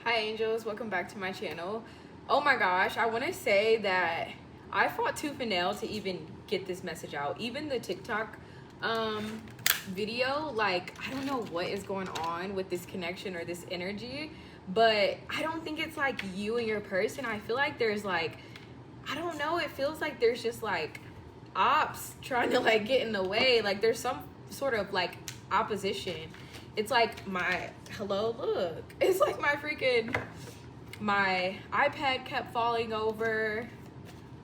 Hi angels, welcome back to my channel. Oh my gosh, I want to say that I fought tooth and nail to even get this message out. Even the TikTok video, like, I don't know what is going on with this connection or this energy, but I don't think it's like you and your person. I feel like there's like, I don't know, it feels like there's just like ops trying to like get in the way. Like there's some sort of like opposition. It's like my look, it's like my iPad kept falling over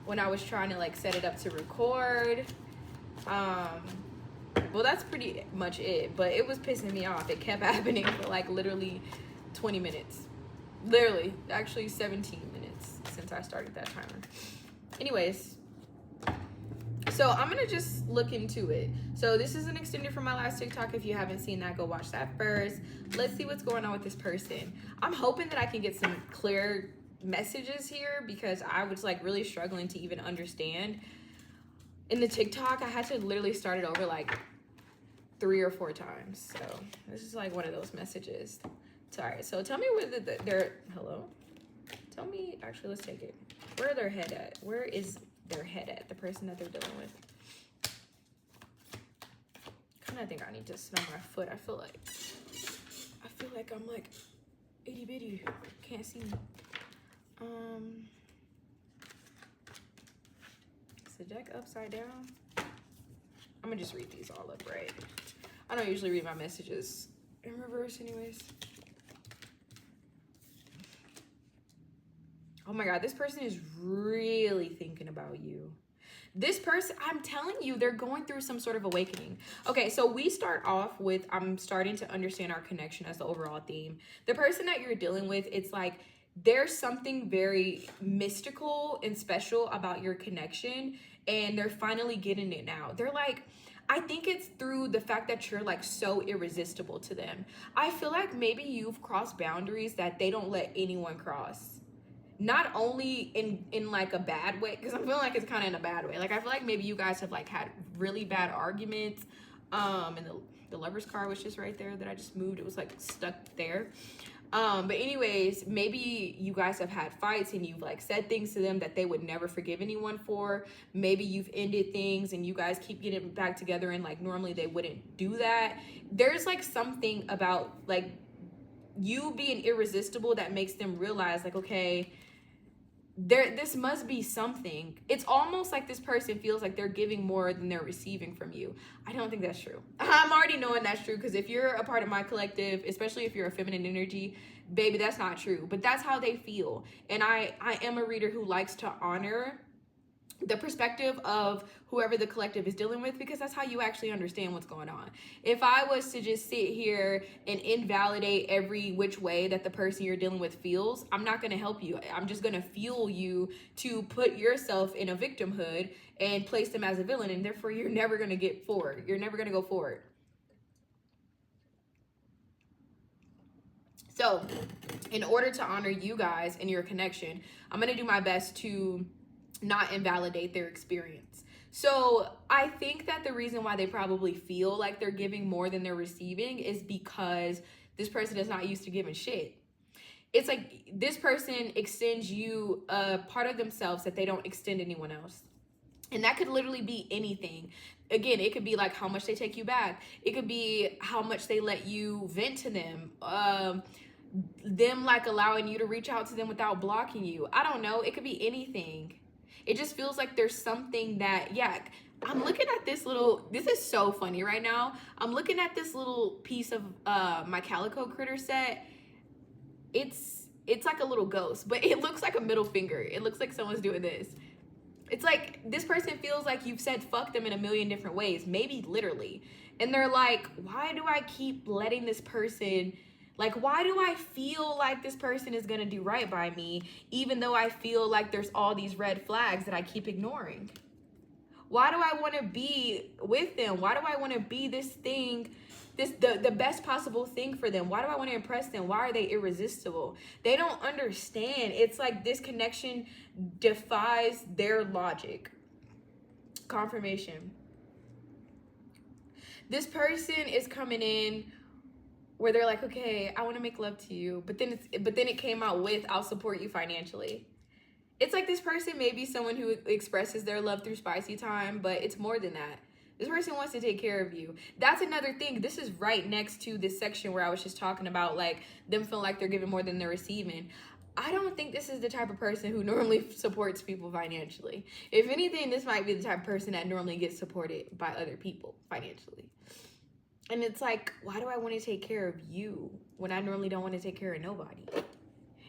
when I was trying to like set it up to record. Well, that's pretty much it, but it was pissing me off. It kept happening for like literally 20 minutes. Literally, actually 17 minutes since I started that timer. Anyways, so I'm gonna just look into it. So this is an extended from my last TikTok. If you haven't seen that, go watch that first. Let's see what's going on with this person. I'm hoping that I can get some clear messages here because I was like really struggling to even understand. In the TikTok, I had to literally start it over like 3 or 4 times. So this is like one of those messages. All right, so tell me where they're, hello? Tell me, actually, let's take it. Where are their head at? Where is their head at? The person that they're dealing with. I think I need to smell my foot. I feel like I'm like itty bitty. Can't see me. Is the deck upside down? I'm gonna just read these all up, right? I don't usually read my messages in reverse anyways. Oh my God, this person is really thinking about you. This person, I'm telling you, they're going through some sort of awakening. Okay, so we start off with, I'm starting to understand our connection as the overall theme. The person that you're dealing with, it's like, there's something very mystical and special about your connection, and they're finally getting it now. They're like, I think it's through the fact that you're like so irresistible to them. I feel like maybe you've crossed boundaries that they don't let anyone cross. Not only in like a bad way, because I'm feeling like it's kind of in a bad way. Like I feel like maybe you guys have like had really bad arguments. And the lover's card was just right there that I just moved. It was like stuck there. But anyways, maybe you guys have had fights and you've like said things to them that they would never forgive anyone for. Maybe you've ended things and you guys keep getting back together and like normally they wouldn't do that. There's like something about like you being irresistible that makes them realize like, okay, this must be something. It's almost like this person feels like they're giving more than they're receiving from you. I don't think that's true. I'm already knowing that's true because if you're a part of my collective, especially if you're a feminine energy, baby, that's not true. But that's how they feel. And I am a reader who likes to honor the perspective of whoever the collective is dealing with, because that's how you actually understand what's going on. If I was to just sit here and invalidate every which way that the person you're dealing with feels, I'm not going to help you. I'm just going to fuel you to put yourself in a victimhood and place them as a villain, and therefore you're never going to get forward. You're never going to go forward. So in order to honor you guys and your connection, I'm going to do my best to not invalidate their experience. So I think that the reason why they probably feel like they're giving more than they're receiving is because this person is not used to giving shit. It's like this person extends you a part of themselves that they don't extend anyone else. And that could literally be anything. Again, it could be like how much they take you back. It could be how much they let you vent to them. Them like allowing you to reach out to them without blocking you. I don't know. It could be anything. It just feels like there's something that, yeah, I'm looking at this little, this is so funny right now. I'm looking at this little piece of my Calico Critter set. It's like a little ghost, but it looks like a middle finger. It looks like someone's doing this. It's like this person feels like you've said fuck them in a million different ways, maybe literally. And they're like, why do I keep letting this person, like, why do I feel like this person is gonna do right by me, even though I feel like there's all these red flags that I keep ignoring? Why do I wanna be with them? Why do I wanna be this thing, the best possible thing for them? Why do I wanna impress them? Why are they irresistible? They don't understand. It's like this connection defies their logic. Confirmation. This person is coming in where they're like, okay, I want to make love to you, but then it came out with, I'll support you financially. It's like this person may be someone who expresses their love through spicy time, but it's more than that. This person wants to take care of you. That's another thing. This is right next to this section where I was just talking about like them feeling like they're giving more than they're receiving. I don't think this is the type of person who normally supports people financially. If anything, this might be the type of person that normally gets supported by other people financially. And it's like, why do I want to take care of you when I normally don't want to take care of nobody?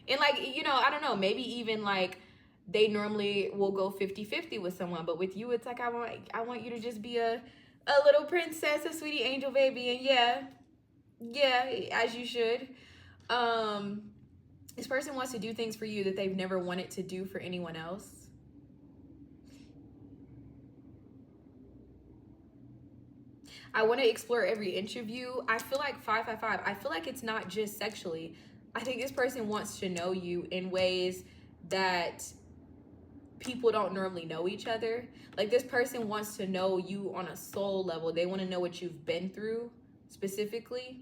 And like, you know, I don't know, maybe even like they normally will go 50-50 with someone, but with you, it's like, I want you to just be a little princess, a sweetie angel baby. And yeah, as you should. This person wants to do things for you that they've never wanted to do for anyone else. I want to explore every inch of you. I feel like 555. I feel like it's not just sexually. I think this person wants to know you in ways that people don't normally know each other. Like this person wants to know you on a soul level. They want to know what you've been through specifically.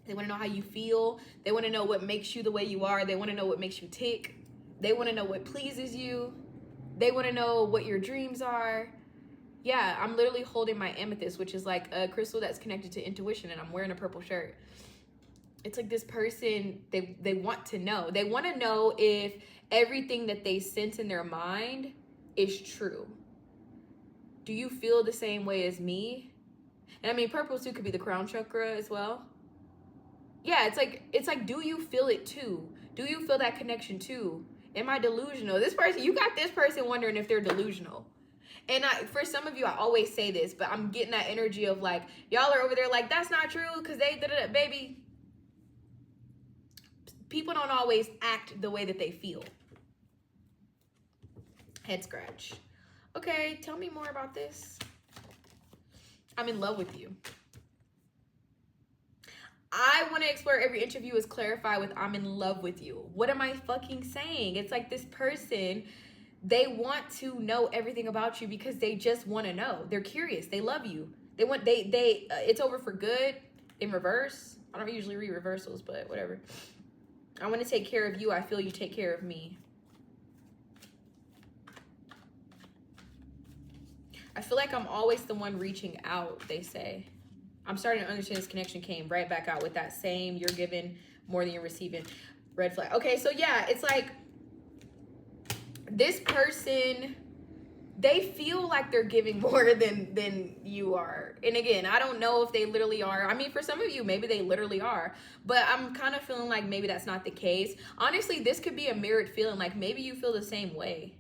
They want to know how you feel. They want to know what makes you the way you are. They want to know what makes you tick. They want to know what pleases you. They want to know what your dreams are. Yeah, I'm literally holding my amethyst, which is like a crystal that's connected to intuition, and I'm wearing a purple shirt. It's like this person, they want to know. They want to know if everything that they sense in their mind is true. Do you feel the same way as me? And I mean, purple too could be the crown chakra as well. Yeah, it's like, do you feel it too? Do you feel that connection too? Am I delusional? This person, you got this person wondering if they're delusional. And for some of you, I always say this, but I'm getting that energy of like, y'all are over there like, that's not true, because baby. People don't always act the way that they feel. Head scratch. Okay, tell me more about this. I'm in love with you. I want to explore every inch of you is clarify with I'm in love with you. What am I fucking saying? It's like this person, they want to know everything about you because they just want to know. They're curious. They love you. It's over for good in reverse. I don't usually read reversals, but whatever. I want to take care of you. I feel you take care of me. I feel like I'm always the one reaching out, they say. I'm starting to understand this connection came right back out with that same, you're giving more than you're receiving. Red flag. Okay, so yeah, it's like this person, they feel like they're giving more than you are. And again, I don't know if they literally are. I mean, for some of you, maybe they literally are. But I'm kind of feeling like maybe that's not the case. Honestly, this could be a mirrored feeling. Like maybe you feel the same way.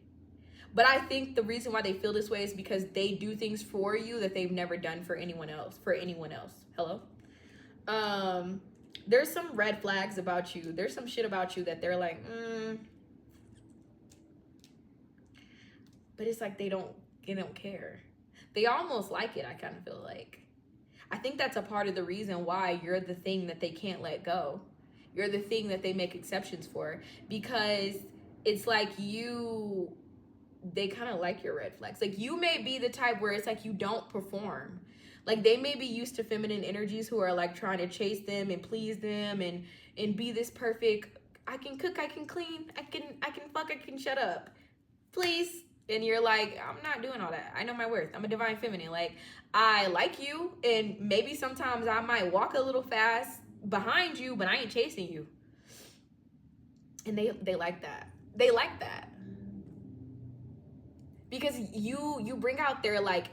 But I think the reason why they feel this way is because they do things for you that they've never done for anyone else. Hello? There's some red flags about you. There's some shit about you that they're like, But it's like they don't care. They almost like it, I kind of feel like. I think that's a part of the reason why you're the thing that they can't let go. You're the thing that they make exceptions for. Because it's like they kind of like your red flags. Like you may be the type where it's like you don't perform. Like they may be used to feminine energies who are like trying to chase them and please them and be this perfect, I can cook, I can clean, I can fuck, I can shut up. Please. And you're like, I'm not doing all that. I know my worth. I'm a divine feminine. Like I like you and maybe sometimes I might walk a little fast behind you, but I ain't chasing you. And they like that. They like that. Because you bring out their like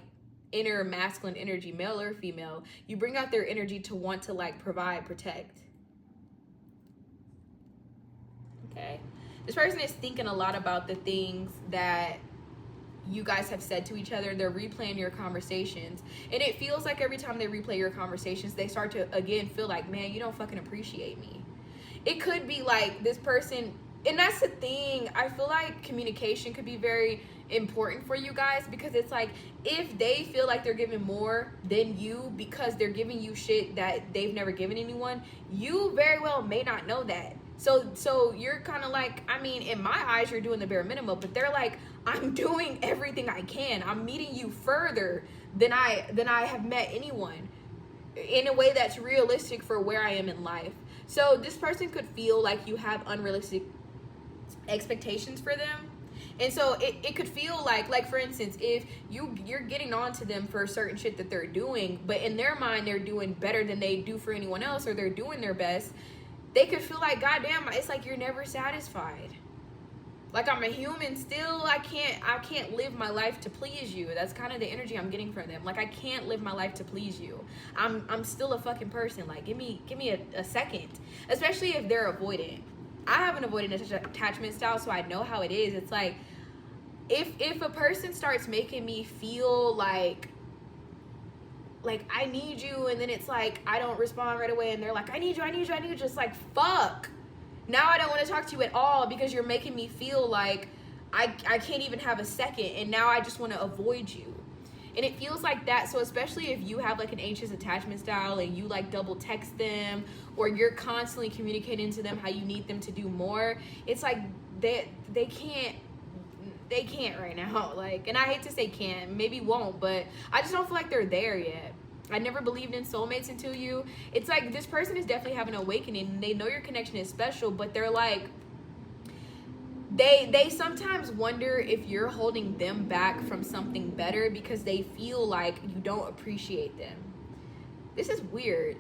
inner masculine energy, male or female. You bring out their energy to want to like provide, protect. Okay. This person is thinking a lot about the things that you guys have said to each other. They're replaying your conversations. And it feels like every time they replay your conversations, they start to again feel like, man, you don't fucking appreciate me. It could be like this person, and that's the thing. I feel like communication could be very important for you guys because it's like if they feel like they're giving more than you because they're giving you shit that they've never given anyone, you very well may not know that. So you're kind of like, I mean, in my eyes, you're doing the bare minimum, but they're like, I'm doing everything I can. I'm meeting you further than I have met anyone. in a way that's realistic for where I am in life. So this person could feel like you have unrealistic expectations for them. And so it could feel like for instance, if you're getting on to them for certain shit that they're doing, but in their mind they're doing better than they do for anyone else, or they're doing their best, they could feel like, goddamn, it's like you're never satisfied. Like, I'm a human still. I can't live my life to please you. That's kind of the energy I'm getting from them. Like, I can't live my life to please you. I'm still a fucking person. Like, give me a second. Especially if they're avoidant. I have an avoidant attachment style, so I know how it is. It's like, if a person starts making me feel like I need you, and then it's like I don't respond right away, and they're like, I need you, just like, fuck. Now I don't want to talk to you at all because you're making me feel like I can't even have a second, and now I just want to avoid you. And it feels like that. So especially if you have like an anxious attachment style and you like double text them, or you're constantly communicating to them how you need them to do more, it's like they can't right now. Like, and I hate to say can't, maybe won't, but I just don't feel like they're there yet. I never believed in soulmates until you. It's like this person is definitely having an awakening, and they know your connection is special, but they're like, they sometimes wonder if you're holding them back from something better because they feel like you don't appreciate them. This is weird.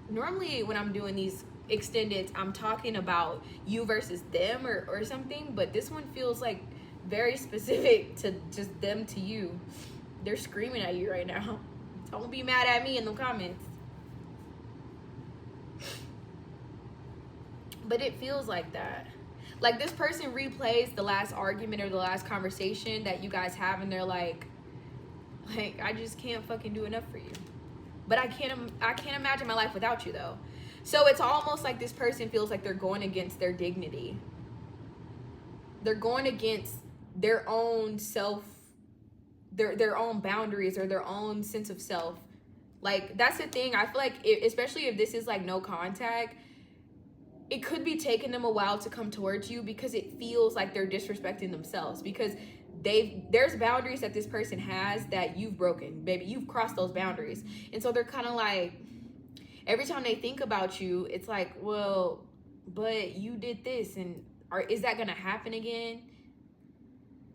Normally when I'm doing these extended, I'm talking about you versus them or something, but this one feels like very specific to just them to you. They're screaming at you right now. Don't be mad at me in the comments. But it feels like that. Like, this person replays the last argument or the last conversation that you guys have, and they're like, I just can't fucking do enough for you. But I can't imagine my life without you, though. So it's almost like this person feels like they're going against their dignity. They're going against their own self, their own boundaries, or their own sense of self. Like, that's the thing. I feel like especially if this is like no contact, it could be taking them a while to come towards you because it feels like they're disrespecting themselves, because there's boundaries that this person has that you've broken, baby. You've crossed those boundaries. And so they're kind of like, every time they think about you, it's like, well, but you did this, and is that gonna happen again?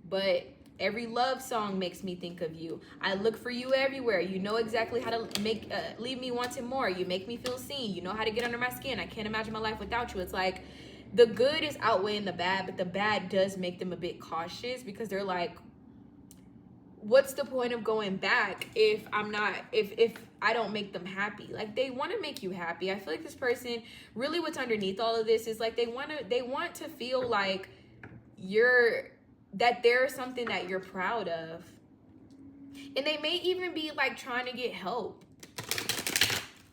But every love song makes me think of you. I look for you everywhere. You know exactly how to make leave me wanting more. You make me feel seen. You know how to get under my skin. I can't imagine my life without you. It's like the good is outweighing the bad, but the bad does make them a bit cautious, because they're like, what's the point of going back if I don't make them happy? Like, they want to make you happy. I feel like this person, really what's underneath all of this is like they want to feel like that there's something that you're proud of. And they may even be like trying to get help.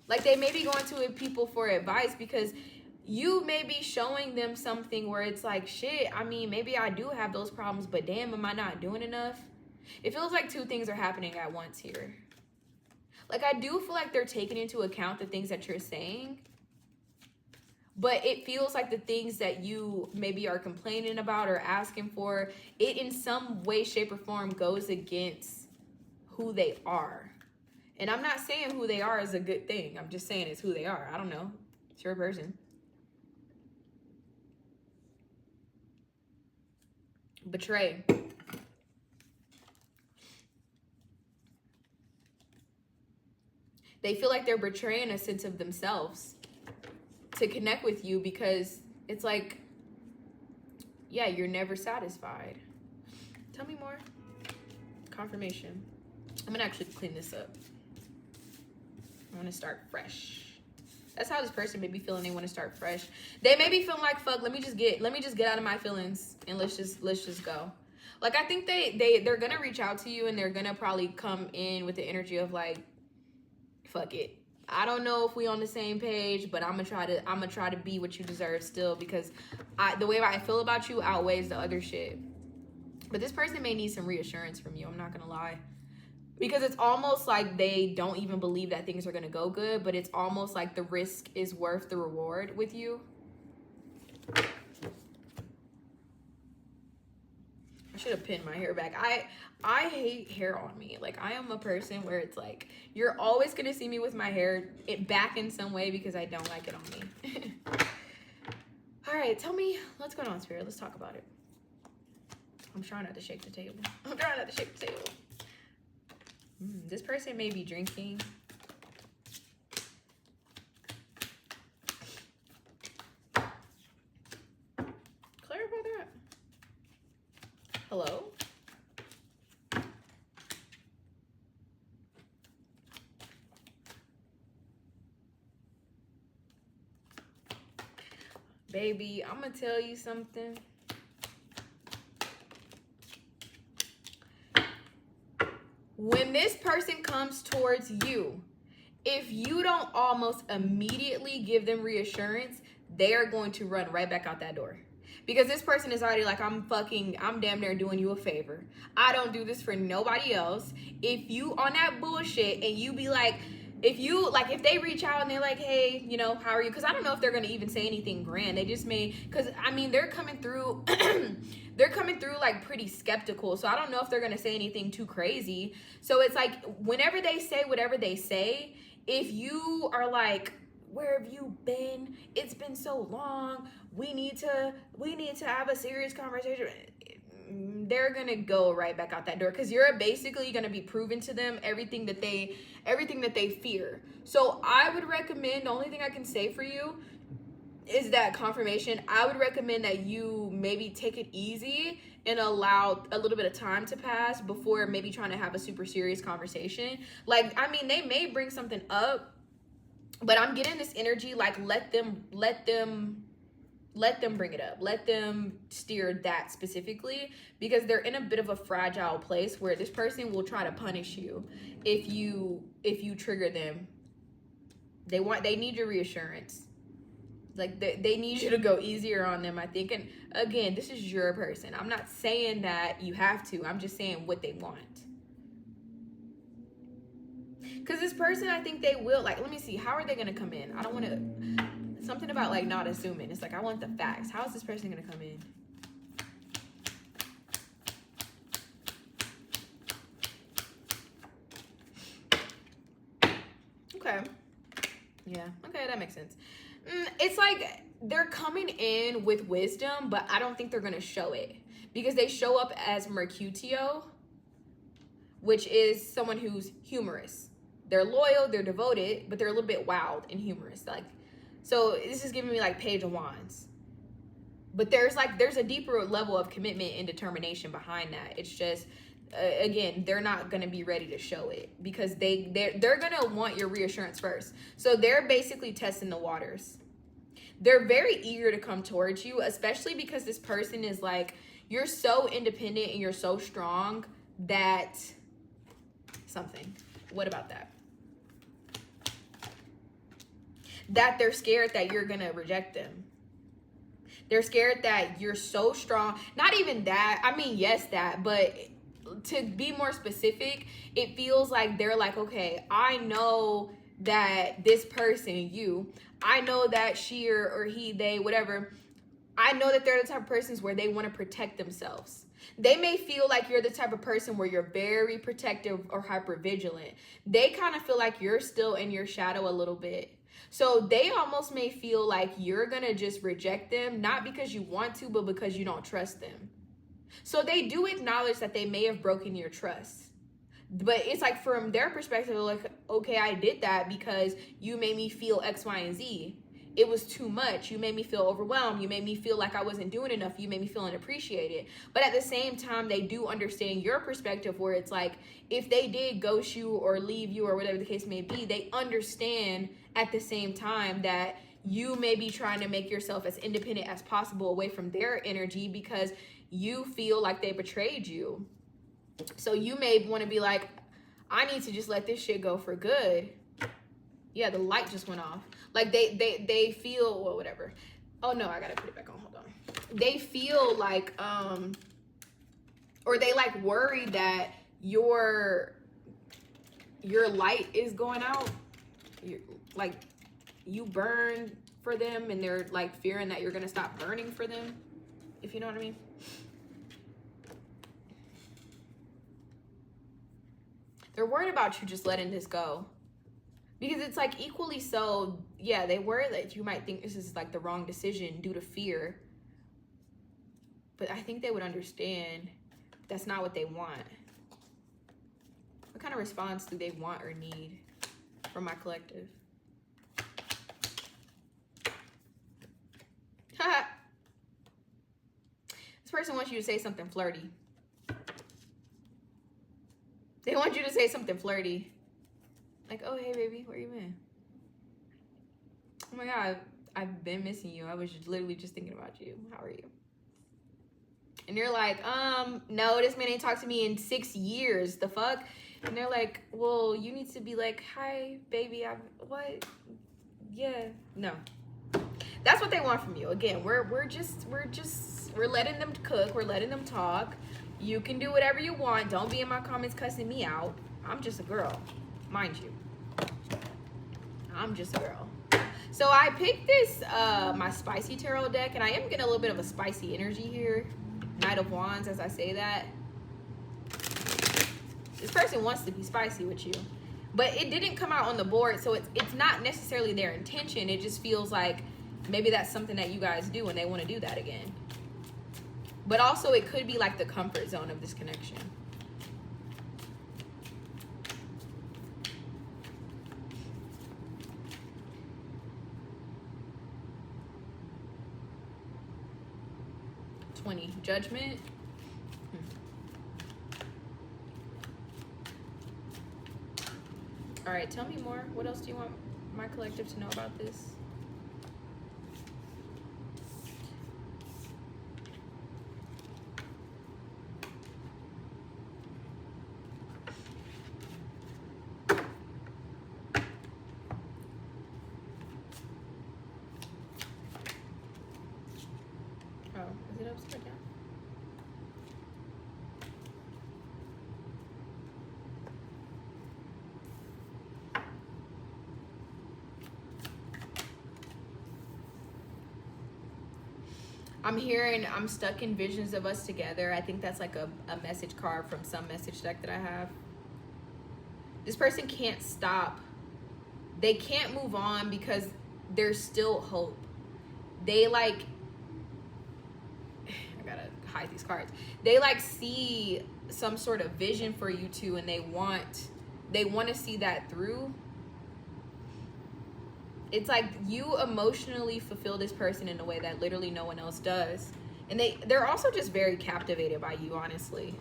Like, they may be going to people for advice because you may be showing them something where it's like, shit, I mean, maybe I do have those problems, but damn, am I not doing enough? It feels like two things are happening at once here. Like, I do feel like they're taking into account the things that you're saying, but it feels like the things that you maybe are complaining about or asking for, it in some way, shape, or form goes against who they are. And I'm not saying who they are is a good thing. I'm just saying it's who they are. I don't know. It's your person. Betray. They feel like they're betraying a sense of themselves to connect with you, because it's like, yeah, you're never satisfied. Tell me more. Confirmation. I'm gonna actually clean this up. I want to start fresh. That's how this person may be feeling. They want to start fresh. They may be feeling like, fuck, let me just get out of my feelings and let's just go. Like, I think they're gonna reach out to you, and they're gonna probably come in with the energy of like, fuck it, I don't know if we on the same page, but I'm gonna try to be what you deserve still, because the way I feel about you outweighs the other shit. But this person may need some reassurance from you, I'm not gonna lie, because it's almost like they don't even believe that things are gonna go good, but it's almost like the risk is worth the reward with you. should have pinned my hair back. I hate hair on me. Like, I am a person where it's like, you're always gonna see me with my hair back in some way because I don't like it on me. All right, tell me what's going on, Spirit. Let's talk about it. I'm trying not to shake the table. I'm trying not to shake the table. This person may be drinking. Clarify that. Hello? Baby, I'm gonna tell you something. When this person comes towards you, if you don't almost immediately give them reassurance, they are going to run right back out that door. Because this person is already like, I'm damn near doing you a favor. I don't do this for nobody else. If you on that bullshit and you be like, if they reach out and they're like, hey, you know, how are you? Because I don't know if they're going to even say anything grand. They just may, because I mean, they're coming through, like pretty skeptical. So I don't know if they're going to say anything too crazy. So it's like, whenever they say whatever they say, if you are like, where have you been? It's been so long. We need to have a serious conversation. They're gonna go right back out that door because you're basically gonna be proving to them everything that they fear. So I would recommend, the only thing I can say for you is that confirmation. I would recommend that you maybe take it easy and allow a little bit of time to pass before maybe trying to have a super serious conversation. Like, I mean, they may bring something up, but I'm getting this energy, like, let them bring it up. Let them steer that specifically, because they're in a bit of a fragile place where this person will try to punish you if you trigger them. They need your reassurance. Like, they need you to go easier on them, I think. And again, this is your person. I'm not saying that you have to. I'm just saying what they want. Because this person, I think they will, like, let me see. How are they going to come in? I don't want to, something about, like, not assuming. It's like, I want the facts. How is this person going to come in? Okay. Yeah. Okay, that makes sense. It's like they're coming in with wisdom, but I don't think they're going to show it. Because they show up as Mercutio, which is someone who's humorous. They're loyal, they're devoted, but they're a little bit wild and humorous. Like, so this is giving me like Page of Wands. But there's a deeper level of commitment and determination behind that. It's just, again, they're not going to be ready to show it because they're going to want your reassurance first. So they're basically testing the waters. They're very eager to come towards you, especially because this person is like, you're so independent and you're so strong that something. What about that? That they're scared that you're going to reject them. They're scared that you're so strong. Not even that. I mean, yes, that. But to be more specific, it feels like they're like, okay, I know that this person, you, I know that she or he, they, whatever, I know that they're the type of persons where they want to protect themselves. They may feel like you're the type of person where you're very protective or hyper vigilant. They kind of feel like you're still in your shadow a little bit. So they almost may feel like you're going to just reject them, not because you want to, but because you don't trust them. So they do acknowledge that they may have broken your trust. But it's like, from their perspective, like, okay, I did that because you made me feel X, Y, and Z. It was too much. You made me feel overwhelmed. You made me feel like I wasn't doing enough. You made me feel unappreciated. But at the same time, they do understand your perspective, where it's like, if they did ghost you or leave you or whatever the case may be, they understand at the same time that you may be trying to make yourself as independent as possible away from their energy because you feel like they betrayed you. So you may want to be like, I need to just let this shit go for good. Yeah, the light just went off. Like they feel, well, whatever. Oh no, I gotta put it back on. Hold on. They feel like, or they like worry that your light is going out. Like you burn for them, and they're like fearing that you're gonna stop burning for them. If you know what I mean. They're worried about you just letting this go. Because it's like equally so, yeah, they worry that you might think this is like the wrong decision due to fear. But I think they would understand that's not what they want. What kind of response do they want or need from my collective? This person wants you to say something flirty. They want you to say something flirty. Like, oh, hey, baby, where you been? Oh, my God, I've been missing you. I was literally just thinking about you. How are you? And you're like, no, this man ain't talked to me in 6 years. The fuck? And they're like, well, you need to be like, hi, baby. What? Yeah. No. That's what they want from you. Again, we're letting them cook. We're letting them talk. You can do whatever you want. Don't be in my comments cussing me out. I'm just a girl, mind you. I'm just a girl. So I picked this, my spicy tarot deck, and I am getting a little bit of a spicy energy here. Knight of Wands, as I say that. This person wants to be spicy with you. But it didn't come out on the board, so it's not necessarily their intention. It just feels like maybe that's something that you guys do and they want to do that again. But also it could be like the comfort zone of this connection. Judgment. All right, tell me more. What else do you want my collective to know about this? Oh, is it upside down? I'm stuck in visions of us together. I think that's like a message card from some message deck that I have. This person can't stop. They can't move on because there's still hope. They like, I gotta hide these cards. They like see some sort of vision for you two, and they want to see that through. It's like you emotionally fulfill this person in a way that literally no one else does. And they're also just very captivated by you, honestly.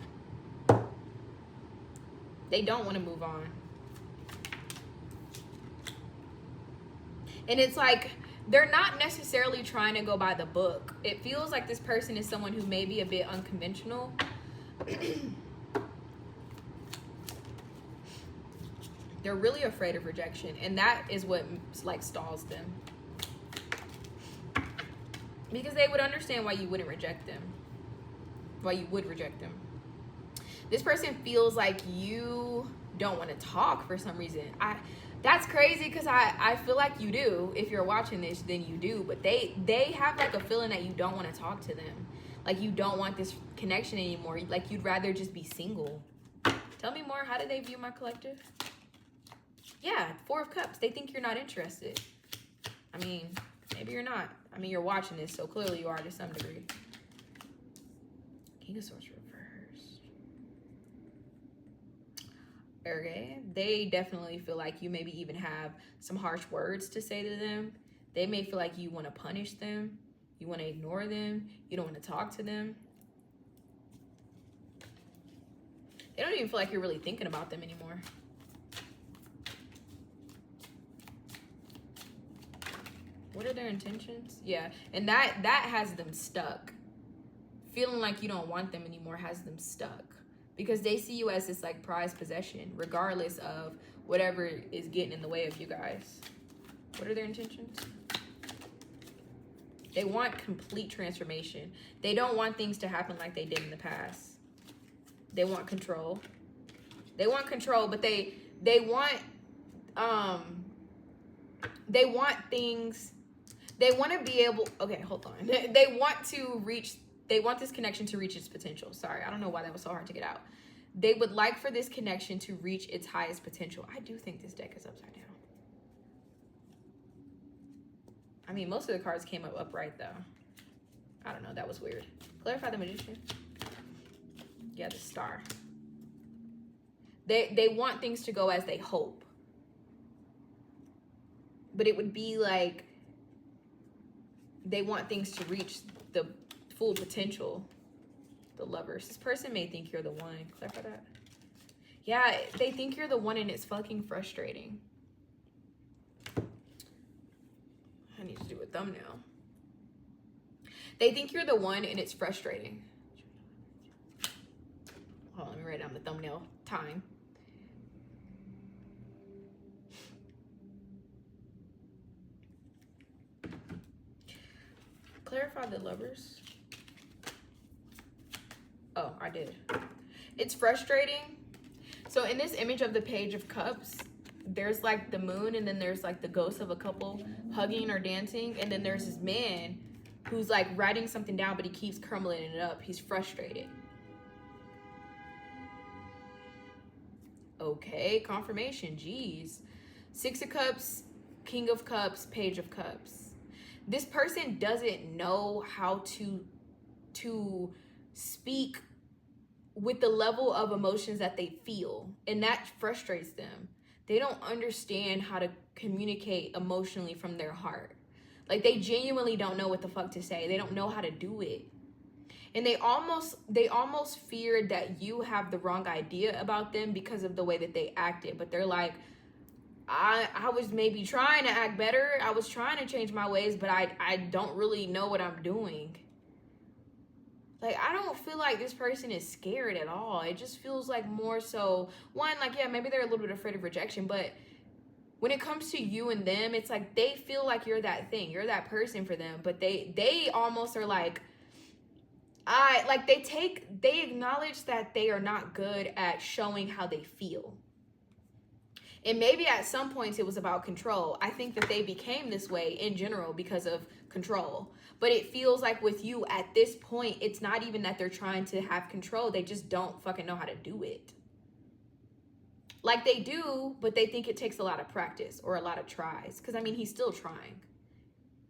They don't want to move on. And it's like they're not necessarily trying to go by the book. It feels like this person is someone who may be a bit unconventional. They're really afraid of rejection, and that is what like stalls them. Because they would understand why you wouldn't reject them. Why you would reject them. This person feels like you don't want to talk for some reason. That's crazy because I feel like you do. If you're watching this, then you do. But they have like a feeling that you don't want to talk to them. Like you don't want this connection anymore. Like you'd rather just be single. Tell me more. How do they view my collective? Yeah, 4 of Cups. They think you're not interested. I mean, maybe you're not. I mean, you're watching this, so clearly you are to some degree. King of Swords reversed. Okay. They definitely feel like you maybe even have some harsh words to say to them. They may feel like you want to punish them. You want to ignore them. You don't want to talk to them. They don't even feel like you're really thinking about them anymore. What are their intentions? Yeah, and that has them stuck. Feeling like you don't want them anymore has them stuck. Because they see you as this like prized possession, regardless of whatever is getting in the way of you guys. What are their intentions? They want complete transformation. They don't want things to happen like they did in the past. They want control. They want control, but they want things. They want to be able, okay, hold on. They want this connection to reach its potential. Sorry, I don't know why that was so hard to get out. They would like for this connection to reach its highest potential. I do think this deck is upside down. I mean, most of the cards came up upright, though. I don't know. That was weird. Clarify the Magician. Yeah, the Star. They want things to go as they hope. But it would be like they want things to reach the full potential. The Lovers. This person may think you're the one. Clarify that. Yeah, they think you're the one and it's fucking frustrating. I need to do a thumbnail. They think you're the one and it's frustrating. Hold on, let me write down the thumbnail time. Clarify the Lovers. Oh, I did. It's frustrating. So in this image of the Page of Cups, there's like the moon and then there's like the ghost of a couple hugging or dancing. And then there's this man who's like writing something down, but he keeps crumbling it up. He's frustrated. Okay, confirmation. Jeez. Six of Cups, King of Cups, Page of Cups. This person doesn't know how to speak with the level of emotions that they feel, and that frustrates them. They don't understand how to communicate emotionally from their heart. Like, they genuinely don't know what the fuck to say. They don't know how to do it. And they almost feared that you have the wrong idea about them because of the way that they acted. But they're like, I was maybe trying to act better. I was trying to change my ways, but I don't really know what I'm doing. Like, I don't feel like this person is scared at all. It just feels like more so, one, like, yeah, maybe they're a little bit afraid of rejection, but when it comes to you and them, it's like they feel like you're that thing. You're that person for them, but they almost are like, they acknowledge that they are not good at showing how they feel. And maybe at some points it was about control. I think that they became this way in general because of control. But it feels like with you at this point, it's not even that they're trying to have control. They just don't fucking know how to do it. Like, they do, but they think it takes a lot of practice or a lot of tries. Because, I mean, he's still trying.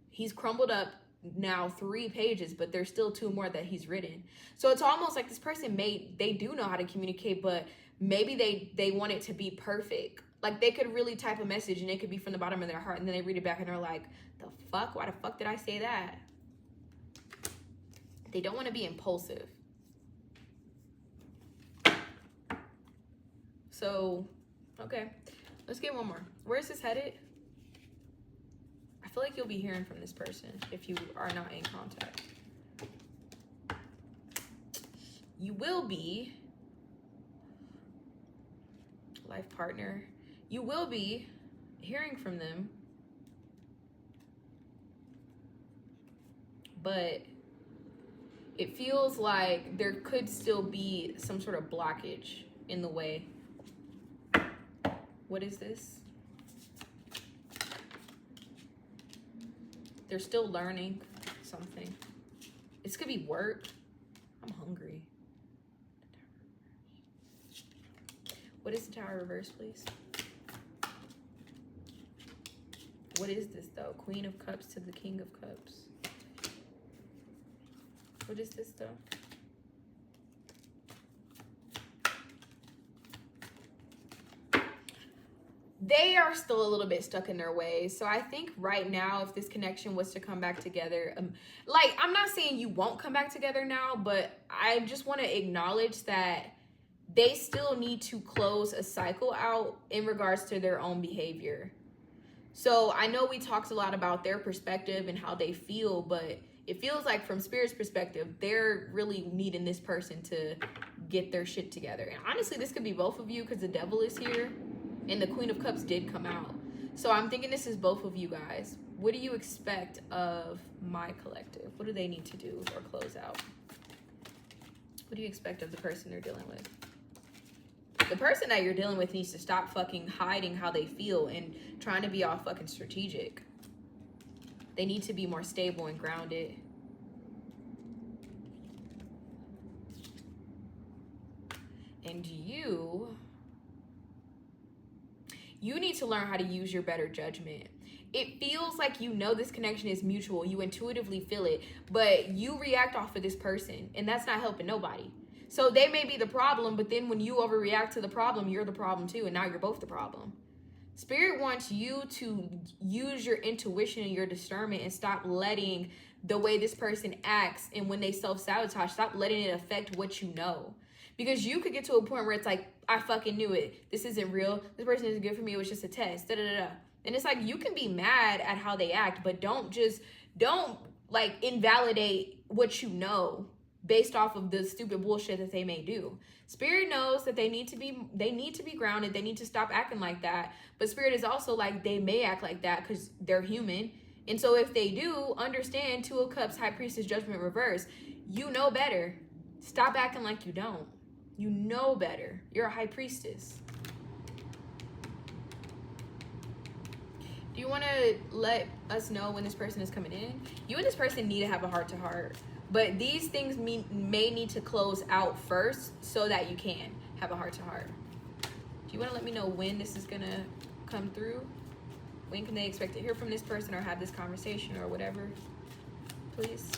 He's crumbled up now 3 pages, but there's still 2 more that he's written. So it's almost like this person they do know how to communicate, but maybe they want it to be perfect. Like, they could really type a message and it could be from the bottom of their heart, and then they read it back and they're like, the fuck? Why the fuck did I say that? They don't want to be impulsive. So, okay. Let's get one more. Where's this headed? I feel like you'll be hearing from this person if you are not in contact. You will be. Life partner. You will be hearing from them. But it feels like there could still be some sort of blockage in the way. What is this? They're still learning something. This could be work. I'm hungry. What is the Tower reverse, please? What is this, though? Queen of Cups to the King of Cups. What is this, though? They are still a little bit stuck in their ways. So I think right now, if this connection was to come back together, like, I'm not saying you won't come back together now, but I just want to acknowledge that they still need to close a cycle out in regards to their own behavior. So I know we talked a lot about their perspective and how they feel, but it feels like from Spirit's perspective, they're really needing this person to get their shit together. And honestly, this could be both of you because the Devil is here and the Queen of Cups did come out. So I'm thinking this is both of you guys. What do you expect of my collective? What do they need to do or close out? What do you expect of the person they're dealing with? The person that you're dealing with needs to stop fucking hiding how they feel and trying to be all fucking strategic. They need to be more stable and grounded. And you need to learn how to use your better judgment. It feels like you know this connection is mutual. You intuitively feel it, but you react off of this person, and that's not helping nobody. So they may be the problem, but then when you overreact to the problem, you're the problem too, and now you're both the problem. Spirit wants you to use your intuition and your discernment and stop letting the way this person acts and when they self-sabotage, stop letting it affect what you know. Because you could get to a point where it's like, I fucking knew it. This isn't real. This person isn't good for me. It was just a test. Da da da. And it's like, you can be mad at how they act, but don't like invalidate what you know based off of the stupid bullshit that they may do. Spirit knows that they need to be grounded. They need to stop acting like that. But Spirit is also like, they may act like that because they're human. And so if they do, understand Two of Cups, High Priestess, Judgment Reverse. You know better. Stop acting like you don't. You know better. You're a High Priestess. Do you want to let us know when this person is coming in? You and this person need to have a heart-to-heart. But these things may need to close out first so that you can have a heart-to-heart. Do you want to let me know when this is going to come through? When can they expect to hear from this person or have this conversation or whatever? Please.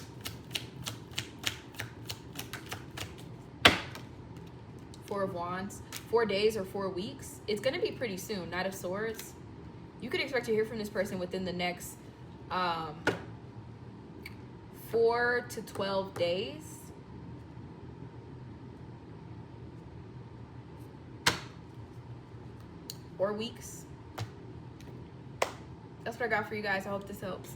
Four of Wands. 4 days or 4 weeks. It's going to be pretty soon. Knight of Swords. You could expect to hear from this person within the next 4 to 12 days. Or weeks. That's what I got for you guys. I hope this helps.